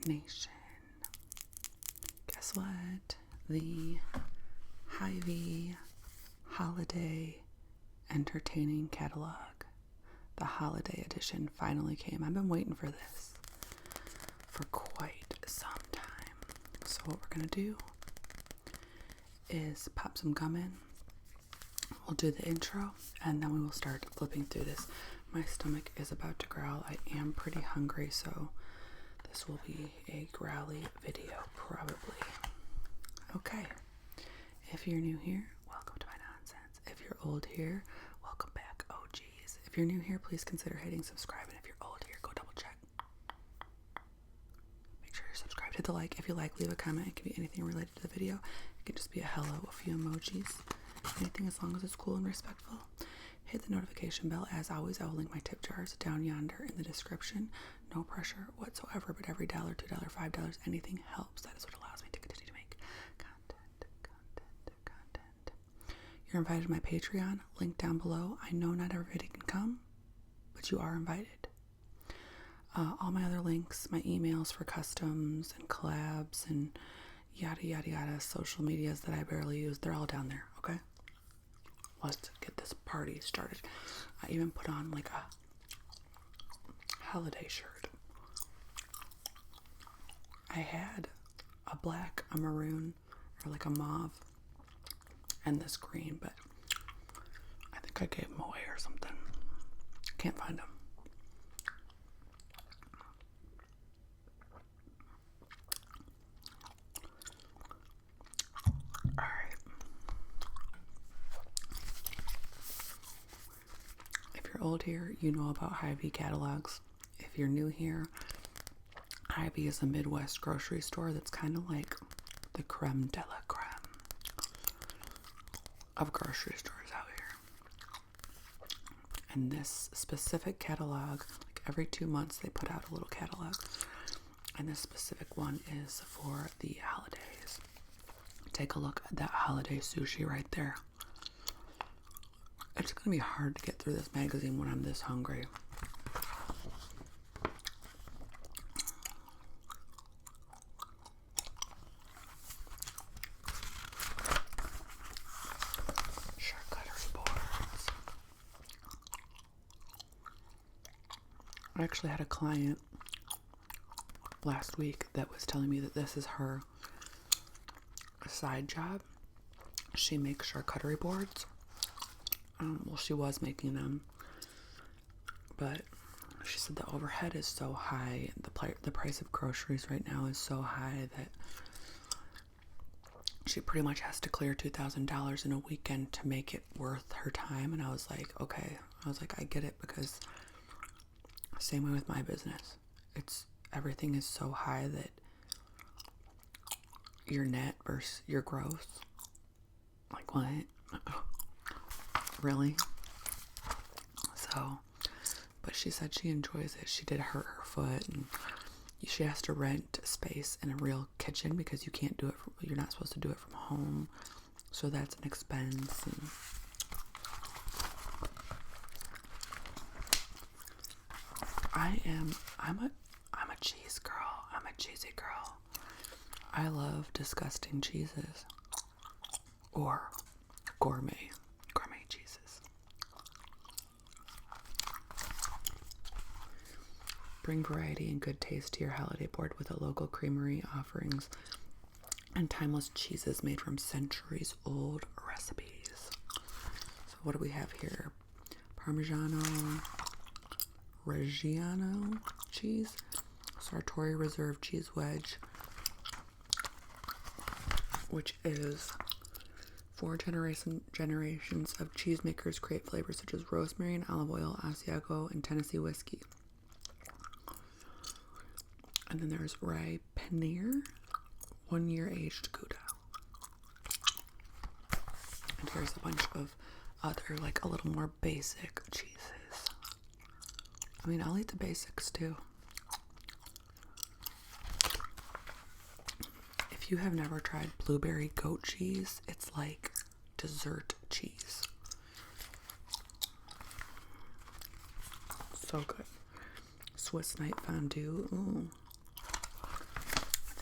Nation. Guess what? The Hy-Vee Holiday Entertaining Catalog, the Holiday Edition, finally came. I've been waiting for this for quite some time. So what we're going to do is pop some gum in. We'll do the intro, and then we will start flipping through this. My stomach is about to growl. I am pretty hungry, so this will be a growly video, probably. Okay. If you're new here, welcome to my nonsense. If you're old here, welcome back, OGs. If you're new here, please consider hitting subscribe, and if you're old here, go double check. Make sure you're subscribed. Hit the like. If you like, leave a comment. It can be anything related to the video. It can just be a hello, a few emojis. Anything as long as it's cool and respectful. Hit the notification bell. As always, I will link my tip jars down yonder in the description. No pressure whatsoever, but every $1, $2, $5, anything helps. That is what allows me to continue to make content. You're invited to my Patreon, link down below. I know not everybody can come, but you are invited. All my other links, my emails for customs and collabs and yada yada yada, social medias that I barely use, they're all down there, okay? Let's get this party started. I even put on like a holiday shirt. I had a black, a maroon, or like a mauve, and this green, but I think I gave them away or something. Can't find them. Old here, you know about Hy-Vee catalogs. If you're new here, Hy-Vee is a Midwest grocery store that's kind of like the creme de la creme of grocery stores out here. And this specific catalog, like every 2 months they put out a little catalog, and this specific one is for the holidays. Take a look at that holiday sushi right there. It's going to be hard to get through this magazine when I'm this hungry. Charcuterie boards. I actually had a client last week that was telling me that this is her side job. She makes charcuterie boards. Well, she was making them, but she said the overhead is so high, the price of groceries right now is so high that she pretty much has to clear $2,000 in a weekend to make it worth her time. And I was like, okay. I get it, because same way with my business. Everything is so high that your net versus your gross. Like, what? Really? So, but she said she enjoys it. She did hurt her foot, and she has to rent space in a real kitchen because you can't do it. You're not supposed to do it from home, so that's an expense. And I'm a cheese girl. I'm a cheesy girl. I love disgusting cheeses or gourmet cheeses. Bring variety and good taste to your holiday board with a local creamery offerings and timeless cheeses made from centuries-old recipes. So what do we have here? Parmigiano Reggiano cheese, Sartori Reserve cheese wedge, which is 4 generations of cheesemakers create flavors such as rosemary and olive oil, Asiago, and Tennessee whiskey. And then there's Rye Paneer, 1 year aged Gouda. And here's a bunch of other, like, a little more basic cheeses. I mean, I'll eat the basics too. If you have never tried blueberry goat cheese, it's like dessert cheese. So good. Swiss night fondue. Ooh.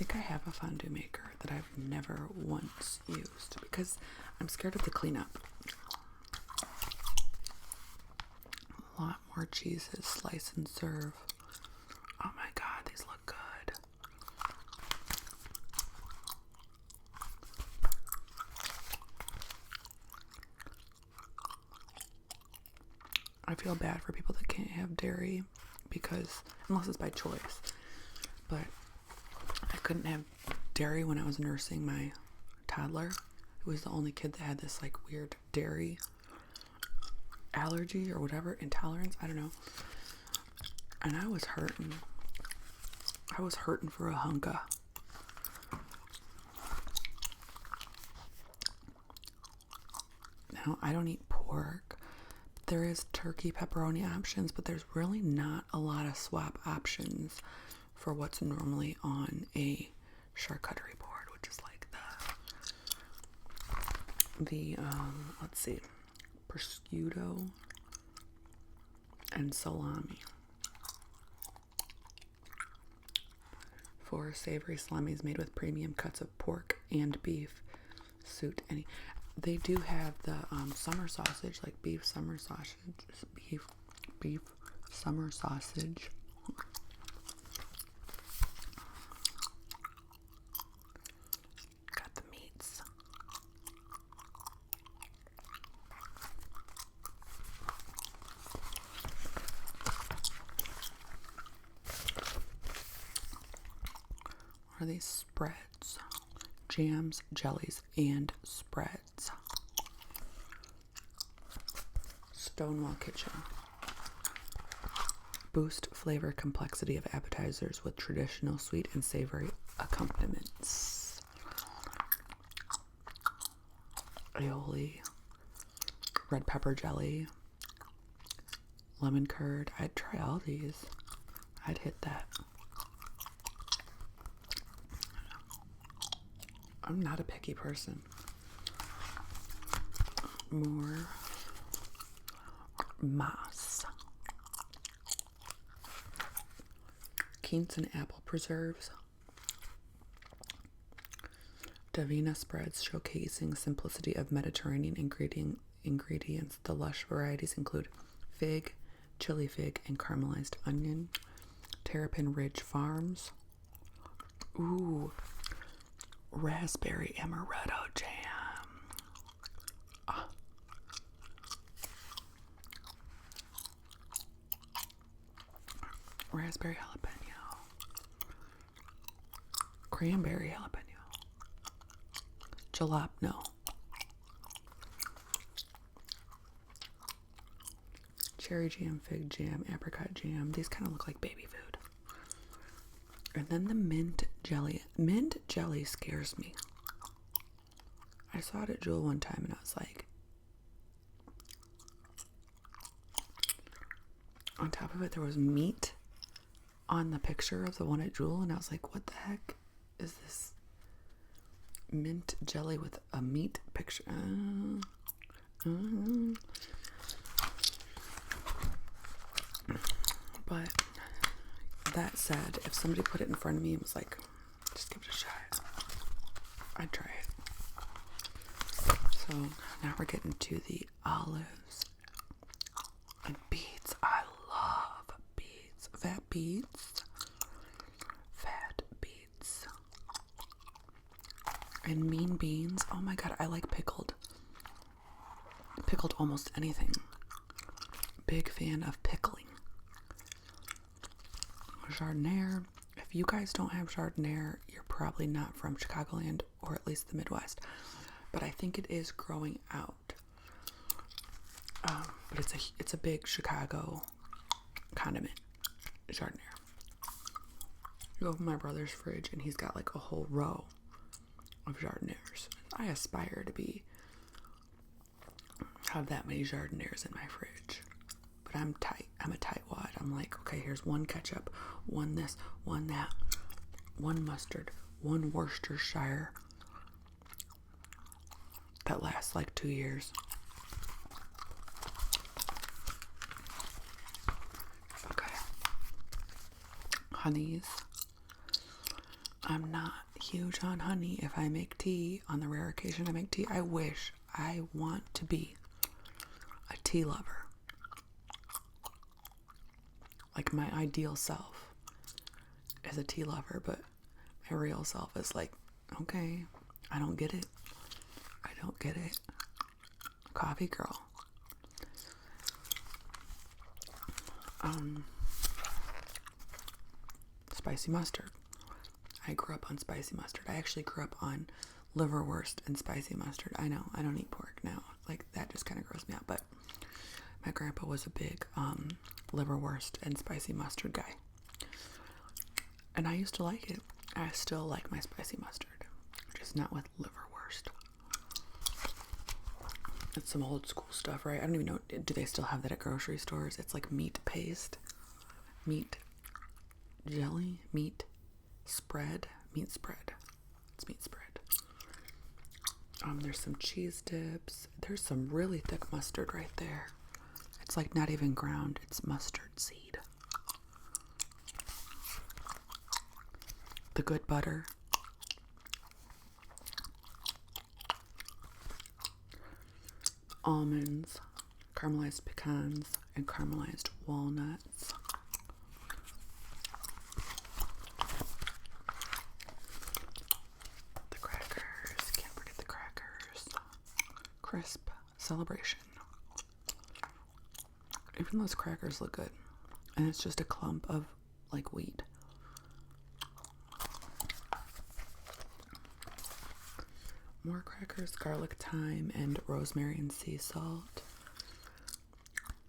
think I have a fondue maker that I've never once used because I'm scared of the cleanup. A lot more cheeses, slice and serve. Oh my god, these look good. I feel bad for people that can't have dairy because, unless it's by choice, but I couldn't have dairy when I was nursing my toddler. Who was the only kid that had this like weird dairy allergy or whatever, intolerance, I don't know. And I was hurting. I was hurting for a hunka. Now, I don't eat pork. There is turkey pepperoni options, but there's really not a lot of swap options for what's normally on a charcuterie board, which is like the let's see, prosciutto and salami. For savory salamis made with premium cuts of pork and beef, suit any. They do have the summer sausage, like beef summer sausage, beef summer sausage. Got the meats. What are these spreads? Jams, jellies, and spreads. Stonewall Kitchen. Boost flavor complexity of appetizers with traditional sweet and savory accompaniments. Aioli, red pepper jelly, lemon curd. I'd try all these. I'd hit that. I'm not a picky person. More mas. Quince and apple preserves. Davina spreads showcasing simplicity of Mediterranean ingredients. The lush varieties include fig, chili fig, and caramelized onion. Terrapin Ridge Farms. Ooh. Raspberry amaretto jam. Raspberry jalapeno. Cranberry jalapeno. Jalapeno. Cherry jam, fig jam, apricot jam. These kind of look like baby food. And then the mint jelly. Mint jelly scares me. I saw it at Jewel one time and I was like, on top of it there was meat on the picture of the one at Jewel, and I was like, what the heck is this mint jelly with a meat picture? But that said, if somebody put it in front of me and was like, just give it a shot, I'd try it. So now we're getting to the olives and beets. I love beets. Fat beets. Fat beets. And mean beans. Oh my god, I like pickled. Pickled almost anything. Big fan of pickling. Jardiniere. If you guys don't have jardiniere, you're probably not from Chicagoland, or at least the Midwest. But I think it is growing out. But it's a big Chicago condiment. Jardiniere. You open my brother's fridge and he's got like a whole row of jardinières. I aspire to have that many jardinières in my fridge. But I'm tight. I'm a tightwad. I'm like, okay, here's one ketchup, one this, one that, one mustard, one Worcestershire. That lasts like 2 years. Okay. Honeys. I'm not huge on honey. If I make tea, on the rare occasion I make tea, I want to be a tea lover. Like my ideal self is a tea lover, but my real self is like, okay, I don't get it. I don't get it. Coffee girl. Spicy mustard. I grew up on spicy mustard. I actually grew up on liverwurst and spicy mustard. I know, I don't eat pork now. Like, that just kind of grosses me out. But my grandpa was a big liverwurst and spicy mustard guy. And I used to like it. I still like my spicy mustard. Just not with liverwurst. It's some old school stuff, right? I don't even know. Do they still have that at grocery stores? It's like meat paste. Meat jelly. Meat spread. Meat spread. It's meat spread. There's some cheese dips. There's some really thick mustard right there. It's like not even ground. It's mustard seed. The good butter. Almonds, caramelized pecans, and caramelized walnuts. The crackers. Can't forget the crackers. Crisp celebration. Even those crackers look good. And it's just a clump of like wheat. More crackers, garlic, thyme, and rosemary and sea salt.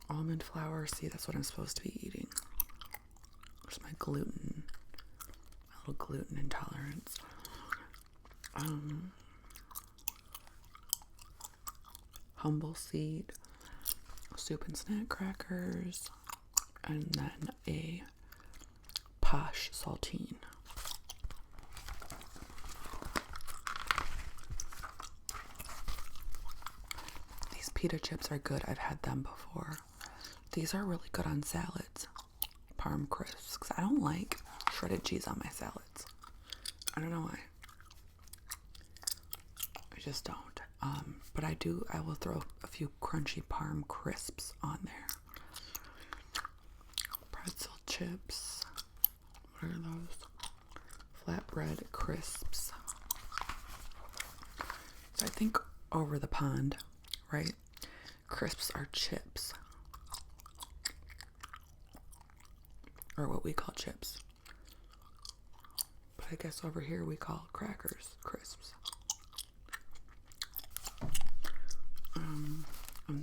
Almond flour. See, that's what I'm supposed to be eating. Where's my gluten? My little gluten intolerance. Humble seed, soup and snack crackers, and then a posh saltine. Pita chips are good. I've had them before. These are really good on salads. Parm crisps. Because I don't like shredded cheese on my salads. I don't know why. I just don't. But I will throw a few crunchy parm crisps on there. Pretzel chips. What are those? Flatbread crisps. So I think over the pond, right? Crisps are chips. Or what we call chips. But I guess over here we call crackers crisps. And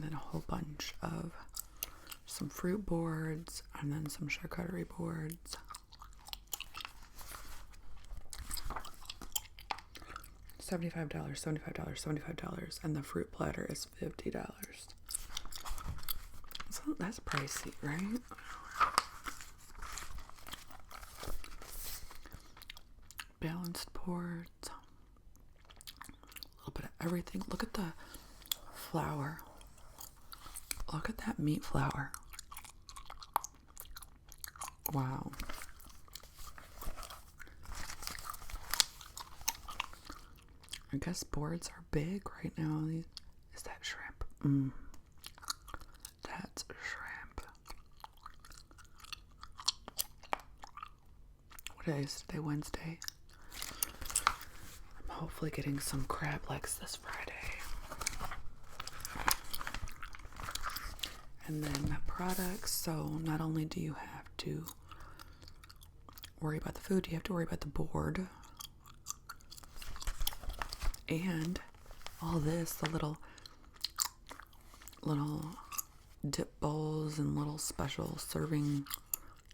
then a whole bunch of some fruit boards and then some charcuterie boards. $75, and the fruit platter is $50. So that's pricey, right? Balanced boards. A little bit of everything. Look at the flour. Look at that meat flour. Wow. I guess boards are big right now. Is that shrimp? That's shrimp. What day is today? Wednesday. I'm hopefully getting some crab legs this Friday. And then products. So not only do you have to worry about the food, you have to worry about the board. And all this, the little dip bowls and little special serving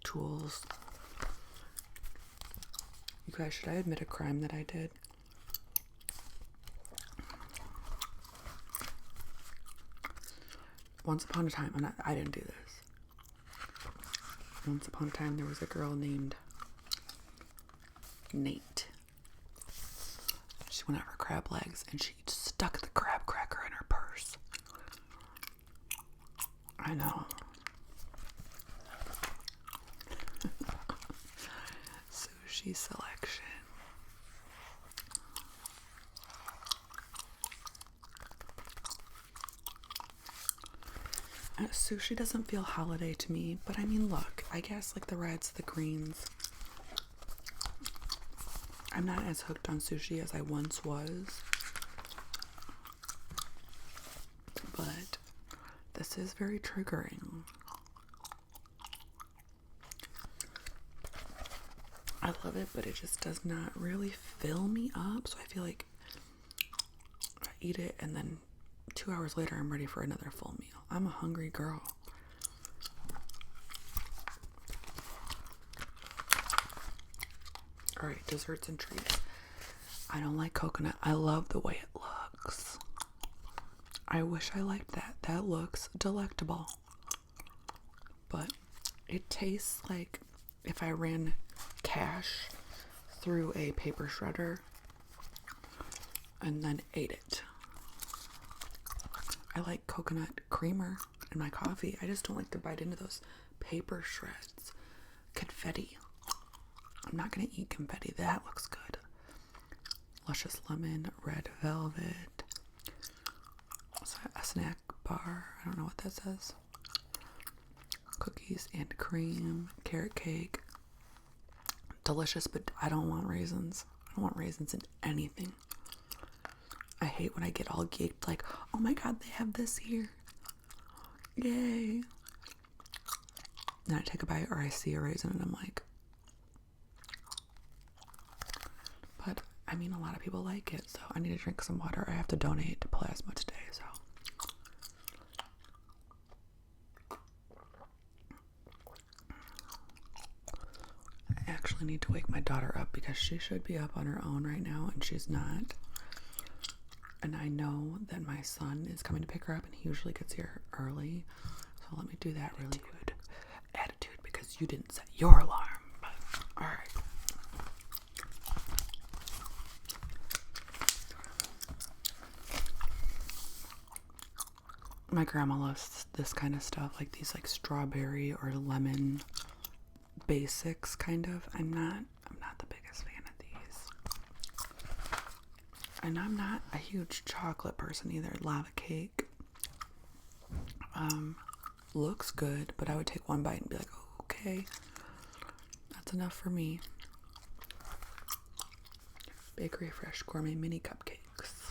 tools. You guys, should I admit a crime that I did? Once upon a time, I didn't do this. Once upon a time, there was a girl named Nate. She went out for crab legs and she stuck the crab cracker in her purse. I know. Sushi selection. Sushi doesn't feel holiday to me, but I mean, look, I guess like the reds, the greens. I'm not as hooked on sushi as I once was, but this is very triggering. I love it, but it just does not really fill me up, so I feel like I eat it and then 2 hours later I'm ready for another full meal. I'm a hungry girl. Alright, desserts and treats. I don't like coconut. I love the way it looks. I wish I liked that. That looks delectable. But it tastes like if I ran cash through a paper shredder and then ate it. I like coconut creamer in my coffee. I just don't like to bite into those paper shreds. Confetti. I'm not going to eat confetti. That looks good. Luscious lemon, red velvet. A snack bar. I don't know what that says. Cookies and cream. Carrot cake. Delicious, but I don't want raisins. I don't want raisins in anything. I hate when I get all geeked like, oh my god, they have this here. Yay. Then I take a bite or I see a raisin and I'm like, but I mean, a lot of people like it, so I need to drink some water. I have to donate to plasma today, so. I actually need to wake my daughter up because she should be up on her own right now and she's not. And I know that my son is coming to pick her up and he usually gets here early. So let me do that really good. Attitude, because you didn't set your alarm. But, all right. My grandma loves this kind of stuff, like these like strawberry or lemon basics kind of. I'm not the biggest fan of these. And I'm not a huge chocolate person either. Lava cake looks good, but I would take one bite and be like, oh, okay, that's enough for me. Bakery Fresh Gourmet Mini Cupcakes.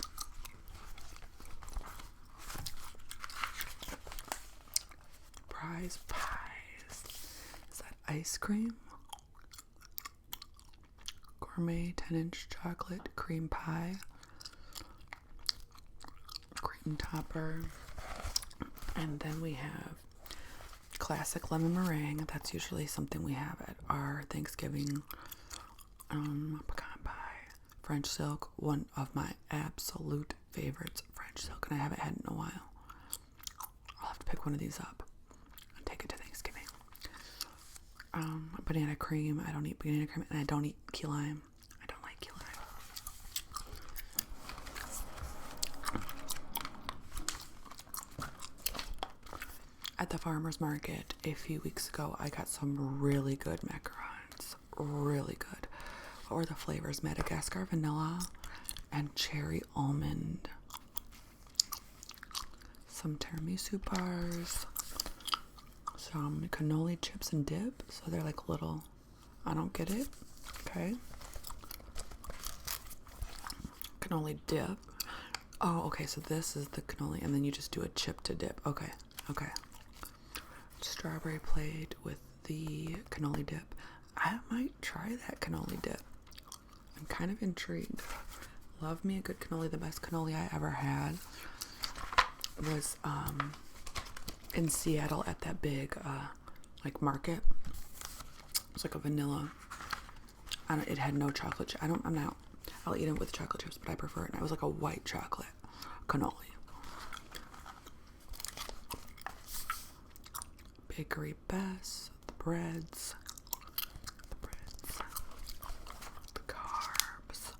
Prize pies. Is that ice cream? Gourmet 10-inch chocolate cream pie. Cream topper. And then we have classic lemon meringue. That's usually something we have at our Thanksgiving. Pecan pie. French silk. One of my absolute favorites. French silk. And I haven't had it in a while. I'll have to pick one of these up and take it to Thanksgiving. Banana cream. I don't eat banana cream. And I don't eat key lime. I don't like key lime. At the farmer's market a few weeks ago, I got some really good macarons. Really good. What were the flavors? Madagascar vanilla and cherry almond. Some tiramisu bars. Some cannoli chips and dip. So they're like little, I don't get it. Okay. Cannoli dip. Oh, okay. So this is the cannoli and then you just do a chip to dip. Okay. Okay. Strawberry plate with the cannoli dip. I might try that cannoli dip. I'm kind of intrigued. Love me a good cannoli. The best cannoli I ever had was in Seattle at that big like market. It was like a vanilla. It had no chocolate. I'll eat it with chocolate chips, but I prefer it. And it was like a white chocolate cannoli. Bakery Best, the breads, the carbs,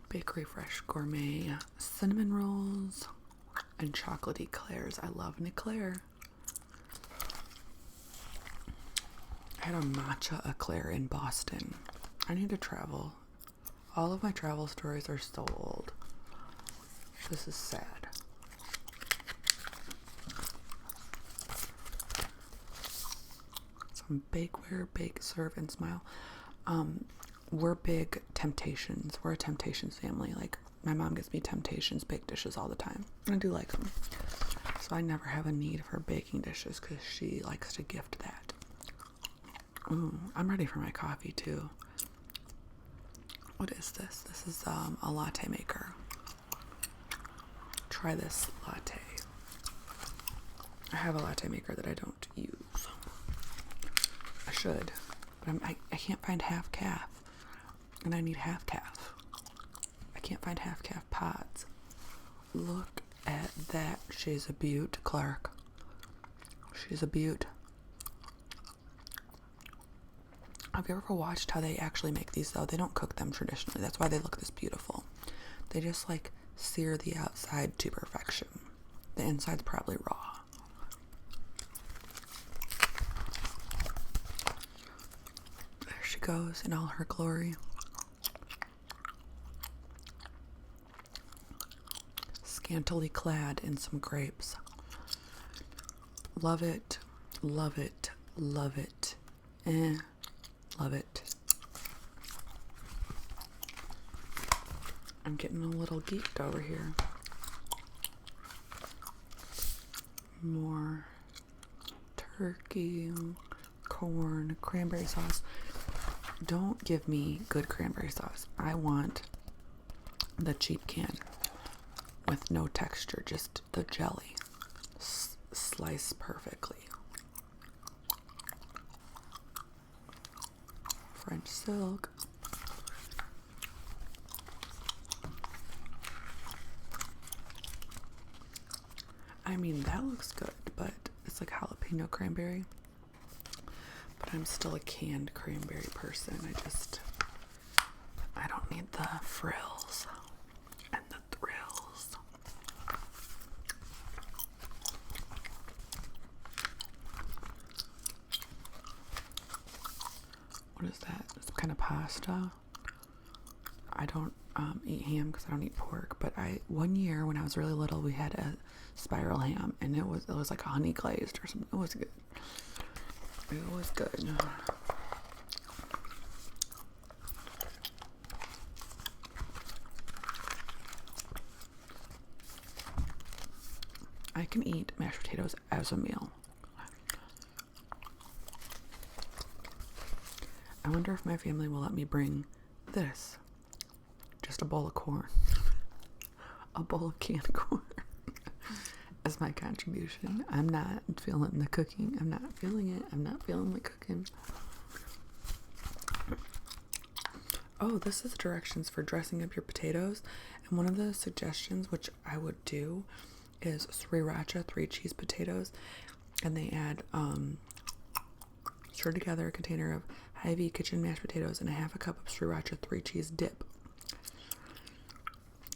Bakery Fresh Gourmet cinnamon rolls, and chocolate eclairs. I love an eclair. I had a matcha eclair in Boston. I need to travel. All of my travel stories are so old. This is sad. from Bakeware, Bake, Serve, and Smile. We're big Temptations. We're a Temptations family. Like, my mom gets me Temptations baked dishes all the time. And I do like them. So I never have a need for baking dishes because she likes to gift that. Ooh, I'm ready for my coffee too. What is this? This is a latte maker. Try this latte. I have a latte maker that I don't use. I should, but I can't find half calf, and I need half calf. I can't find half calf pods. Look at that. She's a beaut, Clark. She's a beaut. Have you ever watched how they actually make these though? They don't cook them traditionally. That's why they look this beautiful. They just like sear the outside to perfection. The inside's probably raw. There she goes in all her glory. Scantily clad in some grapes. Love it, love it, love it. Love it. I'm getting a little geeked over here. More turkey, corn, cranberry sauce. Don't give me good cranberry sauce. I want the cheap can with no texture, just the jelly. Slice perfectly. French silk. I mean, that looks good, but it's like jalapeno cranberry. But I'm still a canned cranberry person. I don't need the frills and the thrills. What is that? Some kind of pasta. I don't eat ham because I don't eat pork, but one year when I was really little, we had a spiral ham, and it was like honey glazed or something. It was good. It was good. I can eat mashed potatoes as a meal. I wonder if my family will let me bring this. Just a bowl of corn. A bowl of canned corn. As my contribution. I'm not feeling the cooking. I'm not feeling it. I'm not feeling the cooking. Oh, this is directions for dressing up your potatoes. And one of the suggestions, which I would do, is sriracha 3-cheese potatoes. And they add, stir together a container of Hy-Vee kitchen mashed potatoes and a half a cup of sriracha 3-cheese dip.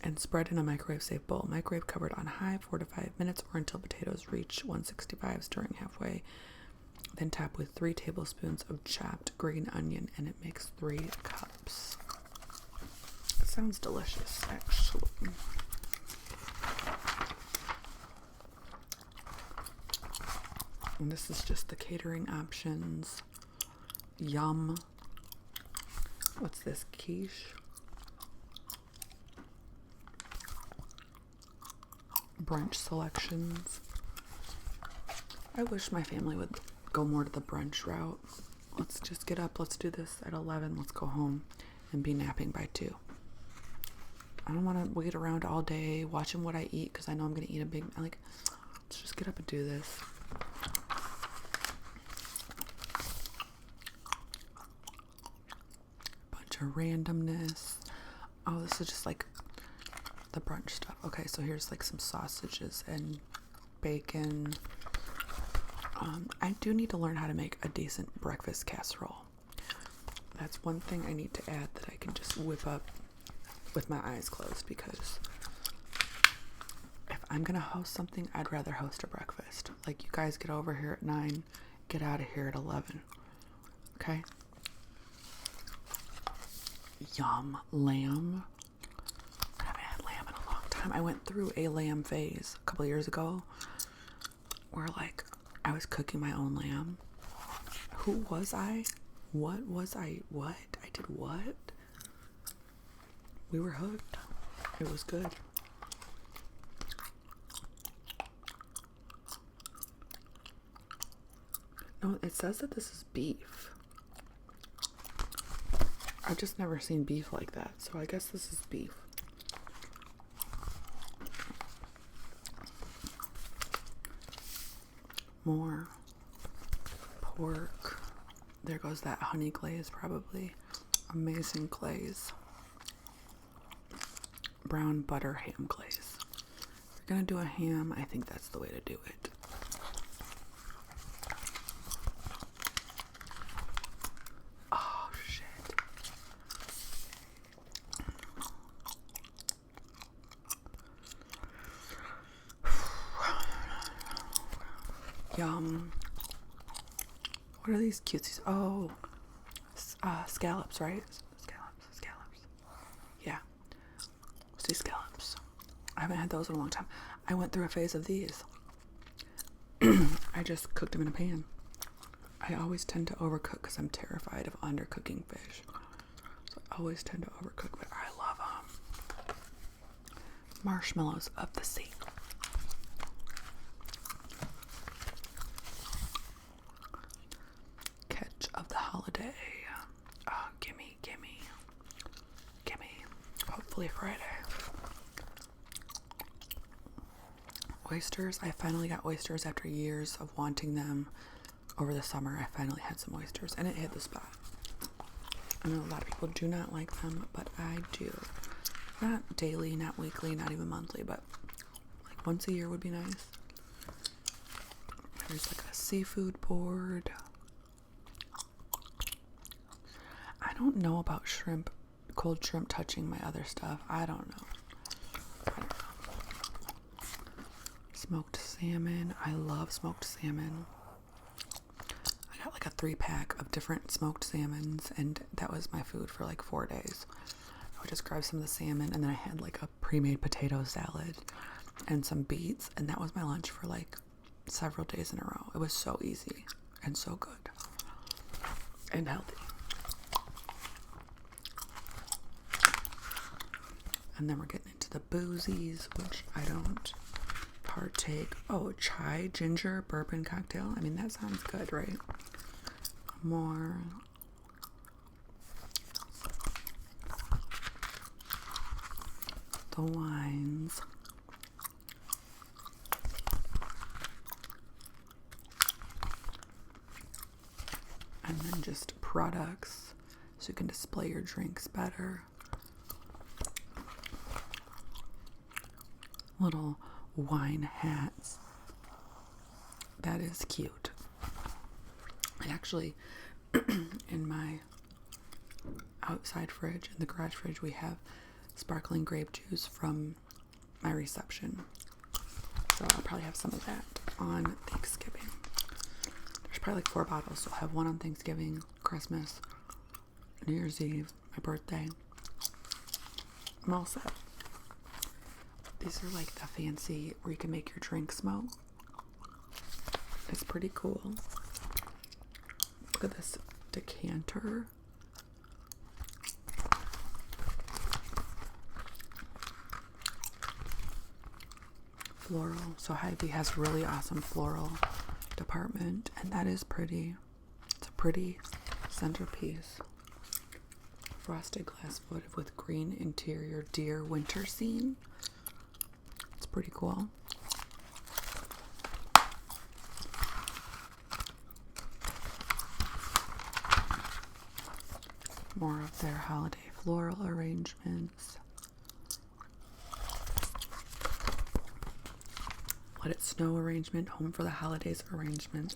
And spread in a microwave-safe bowl. Microwave covered on high, 4 to 5 minutes, or until potatoes reach 165, stirring halfway. Then top with 3 tablespoons of chopped green onion, and it makes 3 cups. It sounds delicious, actually. And this is just the catering options. Yum. What's this? Quiche. Brunch selections. I wish my family would go more to the brunch route. Let's just get up. Let's do this at 11. Let's go home and be napping by 2. I don't want to wait around all day watching what I eat because I know I'm going to eat a big... let's just get up and do this. Bunch of randomness. Oh, this is just like the brunch stuff. Okay, so here's like some sausages and bacon. I do need to learn how to make a decent breakfast casserole. That's one thing I need to add that I can just whip up with my eyes closed, because if I'm gonna host something, I'd rather host a breakfast. Like, you guys get over here at 9, get out of here at 11. Okay? Yum. Lamb. I haven't had lamb in a long time. I went through a lamb phase a couple years ago where, like, I was cooking my own lamb. Who was I? What was I? What? I did what? We were hooked. It was good. No, it says that this is beef. I've just never seen beef like that, so I guess this is beef. More pork. There goes that honey glaze, probably. Amazing glaze. Brown butter ham glaze. If you're gonna do a ham, I think that's the way to do it. Oh, shit. Yum. What are these cuties? Oh, scallops, right? Scallops. Yeah. Sea scallops. I haven't had those in a long time. I went through a phase of these. I just cooked them in a pan. I always tend to overcook because I'm terrified of undercooking fish. So I always tend to overcook, but I love them. Marshmallows of the sea. Catch of the holiday. Oh, gimme. Hopefully Friday. Oysters. I finally got oysters after years of wanting them. Over the summer, I finally had some oysters, and it hit the spot. I know a lot of people do not like them, but I do. Not daily, not weekly, not even monthly, but like once a year would be nice. There's like a seafood board. I don't know about shrimp, cold shrimp touching my other stuff. I don't know. Smoked salmon. I love smoked salmon. I got like a 3-pack of different smoked salmons, and that was my food for like 4 days. I would just grab some of the salmon, and then I had like a pre-made potato salad and some beets, and that was my lunch for like several days in a row. It was so easy and so good and healthy. And then we're getting into the boozies, which I don't partake. Oh, chai, ginger, bourbon cocktail. I mean, that sounds good, right? More. The wines. And then just products so you can display your drinks better. Little wine hats. That is cute. And actually, in my outside fridge, in the garage fridge, we have sparkling grape juice from my reception. So I'll probably have some of that on Thanksgiving. There's probably like 4 bottles, so I'll have one on Thanksgiving, Christmas, New Year's Eve, my birthday. I'm all set. These are like the fancy where you can make your drink smoke. It's pretty cool. Look at this decanter. Floral. So Hy-Vee has really awesome floral department, and that is pretty. It's a pretty centerpiece. Frosted glass votive with green interior deer winter scene. It's pretty cool. More of their holiday floral arrangements. Let It Snow arrangement, Home for the Holidays arrangement,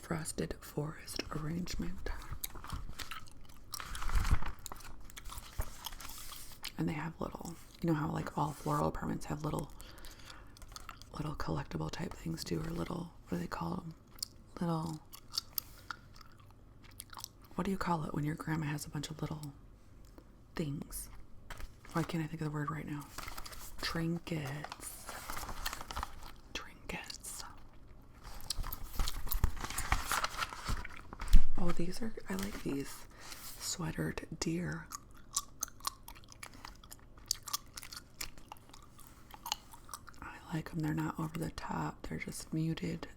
Frosted Forest arrangement. And they have little, you know how like all floral apartments have little collectible type things too, or little, what do they call them? Little, what do you call it when your grandma has a bunch of little things? Why can't I think of the word right now? Trinkets. these are, I like these. Sweatered deer. I like them. They're not over the top. They're just muted.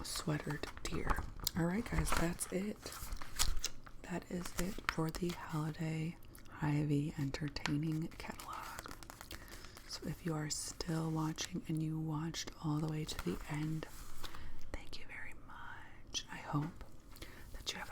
Sweatered deer. Alright guys, that's it. That is it for the holiday Hy-Vee entertaining catalog. So if you are still watching and you watched all the way to the end, thank you very much. I hope that you have